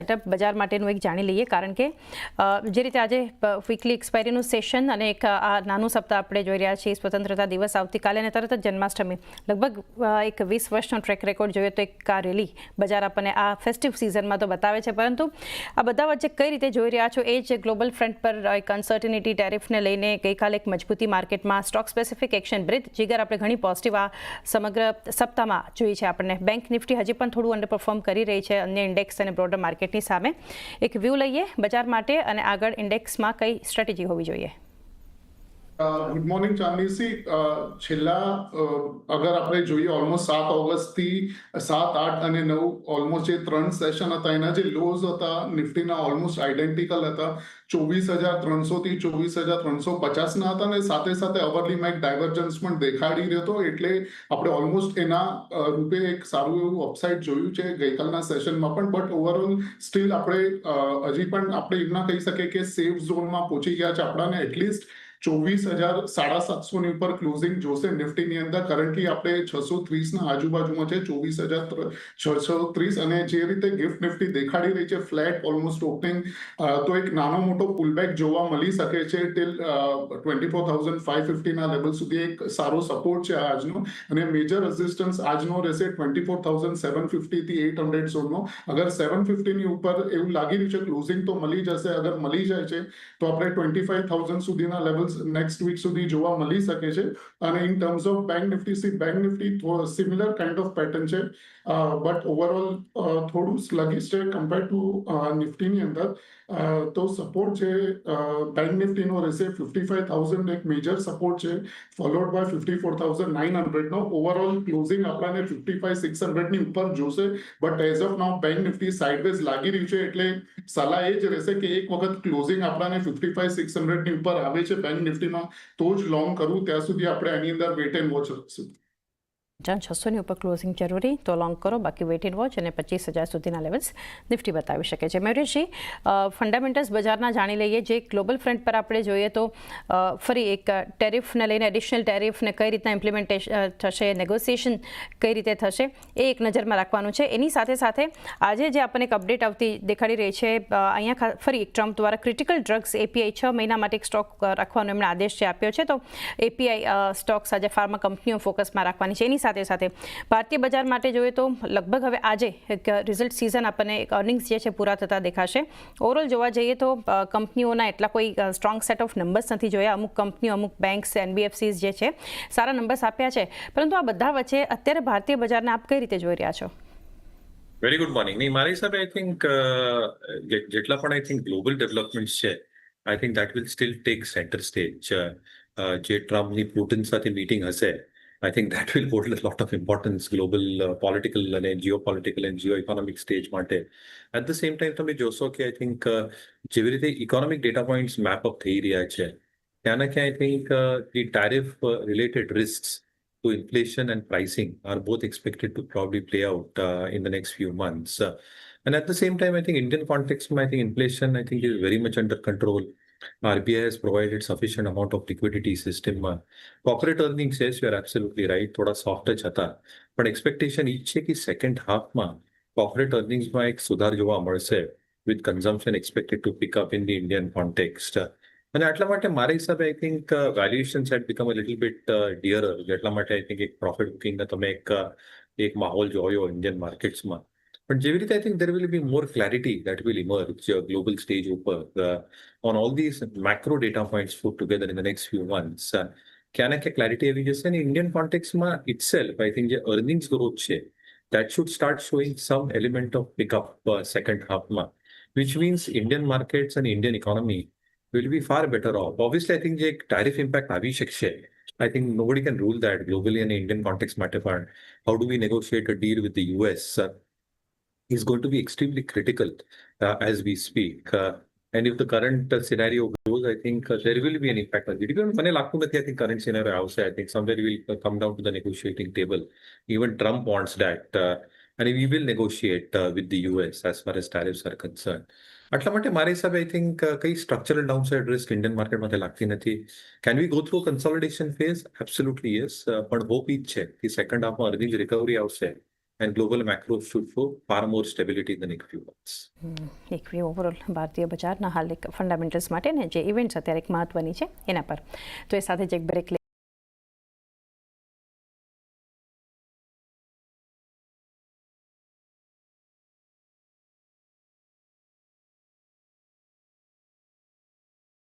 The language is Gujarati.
સેટઅપ બજાર માટેનું એક જાણી લઈએ, કારણ કે જે રીતે આજે વીકલી એક્સપાયરીનું સેશન અને એક આ નાનું સપ્તાહ આપણે જોઈ રહ્યા છીએ, સ્વતંત્રતા દિવસ આવતીકાલે અને તરત જ જન્માષ્ટમી, લગભગ એક 20 વર્ષનો ટ્રેક રેકોર્ડ જોઈએ તો એક આ રેલી બજાર આપણને આ ફેસ્ટિવ સિઝનમાં તો બતાવે છે. પરંતુ આ બધા વચ્ચે કઈ રીતે જોઈ રહ્યા છો, એ જ ગ્લોબલ ફ્રન્ટ પર એક અનસર્ટિનિટી ટેરિફને લઈને ગઈકાલે એક મજબૂતી માર્કેટમાં, સ્ટોક સ્પેસિફિક એક્શન બ્રેથ જીગર આપણે ઘણી પોઝિટિવ આ સમગ્ર સપ્તાહમાં જોઈ છે. આપણને બેંક નિફ્ટી હજી પણ થોડું અંડર પરફોર્મ કરી રહી છે અન્ય ઇન્ડેક્સ અને બ્રોડર માર્કેટની સામે. એક વ્યૂ લઈએ બજાર માટે અને આગળ ઇન્ડેક્સમાં કઈ સ્ટ્રેટેજી હોવી જોઈએ. ગુડ મોર્નિંગ ચાંદનીસી. છેલ્લા અગર આપણે જોઈએ ઓલમોસ્ટ 7 ઓગસ્ટથી 7, 8 અને 9 ઓલમોસ્ટ જે 3 સેશન હતા એના જે લોઝ હતા નિફ્ટીના ઓલમોસ્ટ આઈડેન્ટિકલ હતા. 24,300 થી 24,350 ના હતા અને સાથે સાથે અવરલીમાં એક ડાયવર્જન્સ પણ દેખાડી રહ્યો હતો. એટલે આપણે ઓલમોસ્ટ એના રૂપે એક સારું એવું અપસાઇડ જોયું છે ગઈકાલના સેશનમાં પણ. બટ ઓવરઓલ સ્ટીલ આપણે હજી પણ આપણે એમ ના કહી શકીએ કે સેફ ઝોનમાં પહોંચી ગયા છે. આપણાને એટલીસ્ટ 24,750 ની ઉપર ક્લોઝિંગ જોશે નિફ્ટીની અંદર. કરન્ટલી આપણે 630 ના આજુબાજુમાં છે, 24,630. અને જે રીતે ગિફ્ટ નિફ્ટી દેખાડી રહી છે ફ્લેટ ઓલમોસ્ટ ઓપનિંગ, તો એક નાનો મોટો પુલબેક જોવા મળી શકે છે ટિલ 24,550 ના લેવલ સુધી. એક સારો સપોર્ટ છે આજનો, અને મેજર રેઝિસ્ટન્સ આજનો રહેશે 24,750 થી 800 ઝોનનો. અગર 750 ની ઉપર એવું લાગી રહ્યું છે ક્લોઝિંગ તો મળી જશે. અગર મળી જાય છે તો આપણે 25,000 સુધીના લેવલ નેક્સ્ટ વીક સુધી જોવા મળી શકે છે. અને in terms of bank Nifty similar kind of pattern છે. બટ ઓવરઓલ થોડું સ્લગિશ છે કમ્પેર ટુ નિફ્ટીની અંદર. તો સપોર્ટ છે બેંક નિફ્ટીનો રહેશે 55,000 એક મેજર સપોર્ટ છે, ફોલોડ બાય 54,900 નો. ઓવરઓલ ક્લોઝિંગ આપણને 55,600 ની ઉપર જોશે. But as of now Bank Nifty sideways લાગી રહ્યું છે, એટલે સલાહ એ જ રહેશે કે એક વખત ક્લોઝિંગ આપણને 55,600 ની ઉપર આવે છે બેંક નિફ્ટીમાં તો જ લોંગ કરવું. ત્યાં સુધી આપણે આની અંદર વેટ એન્ડ વોચ રાખશું. 600 ની ઉપર ક્લોઝિંગ જરૂરી તો લોંગ કરો, બાકી વેઇટ એન્ડ વોચ. અને 25,000 સુધીના લેવલ્સ નિફ્ટી બતાવી શકે છે. મયુરેશજી, ફંડામેન્ટલ્સ બજારના જાણી લઈએ. જે ગ્લોબલ ફ્રન્ટ પર આપણે જોઈએ તો ફરી એક ટેરિફને લઈને, એડિશનલ ટેરિફને કઈ રીતના ઇમ્પ્લિમેન્ટેશન થશે, નેગોશિએશન કઈ રીતે થશે, એ એક નજરમાં રાખવાનું છે. એની સાથે સાથે આજે જે આપણને એક અપડેટ આવતી દેખાડી રહી છે, અહીંયા ફરી ટ્રમ્પ દ્વારા ક્રિટિકલ ડ્રગ્સ એપીઆઈ 6 મહિના માટે એક સ્ટોક રાખવાનો એમણે આદેશ જે આપ્યો છે. તો એપીઆઈ સ્ટોક્સ આજે ફાર્મા કંપનીઓ ફોકસમાં રાખવાની છે. એની સાથે સાથે ભારતીય બજાર માટે જોઈએ તો લગભગ હવે આજે એક રિઝલ્ટ સિઝન આપણને એક અર્નિંગ્સ જે છે પૂરા થતા દેખાશે. ઓવરઓલ જોવા જઈએ તો કંપનીઓના એટલા કોઈ સ્ટ્રોંગ સેટ ઓફ નંબર્સ નથી જોયા. અમુક કંપનીઓ, અમુક બેંક્સ, એનબીએફસીઝ જે છે સારા નંબર્સ આપ્યા છે. પરંતુ આ બધા વચ્ચે અત્યારે ભારતીય બજારને આપ કઈ રીતે જોઈ રહ્યા છો? Very good morning. નહીં, મારા હિસાબે આઈ થિંક જેટલા પણ આઈ થિંક ગ્લોબલ ડેવલપમેન્ટ છે, I think that will still take centre stage. જે ટ્રમ્પની પુટિન સાથે મીટિંગ હશે, I think that will hold a lot of importance global political and geopolitical and geo-economic stage માટે. At the same time તમે જોશો કે I think જેવી રીતે economic data points map up થઈ રહ્યા છે, ત્યાંના ક્યાં I think the tariff related risks to inflation and pricing are both expected to probably play out in the next few months. And at the same time, I think Indian context, I think inflation, I think is very much under control. RBI has provided sufficient amount of liquidity system. Corporate earnings, yes, you are absolutely right. થોડા સોફ્ટ જ હતા, પણ એક્સપેક્ટેશન એ છે કે સેકન્ડ હાફમાં કોર્પોરેટ અર્નિંગ્સમાં એક સુધાર જોવા મળશે, with consumption expected to pick up in the Indian context. અને આટલા માટે મારા હિસાબે I think valuations had become a little bit dearer. જેટલા માટે આઈ થિંક એક પ્રોફિટ બુકિંગના તમે એક માહોલ જોયો ઇન્ડિયન માર્કેટ્સમાં. પણ જેવી રીતે I think there will be more clarity that will emerge global stage ઉપર on all these macro data points put together in the next few months. ક્યાં ના ક્યાં ક્લેરિટી આવી જશે. અને ઇન્ડિયન કોન્ટેક્સમાં itself I think જે અર્નિંગ્સ ગ્રોથ છે, that should start showing some element of pickup second halfમાં, which means Indian markets and Indian economy will be far better off. Obviously I think જે tariff impact આવી શકશે, I think nobody can rule that globally and Indian context માટે પણ. How do we negotiate a deal with the US is going to be extremely critical as we speak. And if the current scenario goes, I think there will be an impact on GDP. મને લાગતું નથી I think current scenario આવશે. I think somewhere we will come down to the negotiating table. Even Trump wants that. And we will negotiate with the US as far as tariffs are concerned. આટલા માટે મારા હિસાબે I think કઈ સ્ટ્રક્ચરલ ડાઉનસાઇડ રિસ્ક ઇન્ડિયન માર્કેટમાંથી લાગતી નથી. Can we go through consolidation phase? Absolutely yes. પણ હોપ ઈ જ છે કે સેકન્ડ હાફમાં અર્નિંગ રિકવરી આવશે and global macros should show far more stability in the next few months. એક વ્યૂ ઓવરઓલ ભારતીય બજારના હાલ એક ફંડામેન્ટલ્સ માટે ને જે ઇવેન્ટ્સ અત્યારે એક મહત્વની છે એના પર. તો એ સાથે જ એક બ્રેક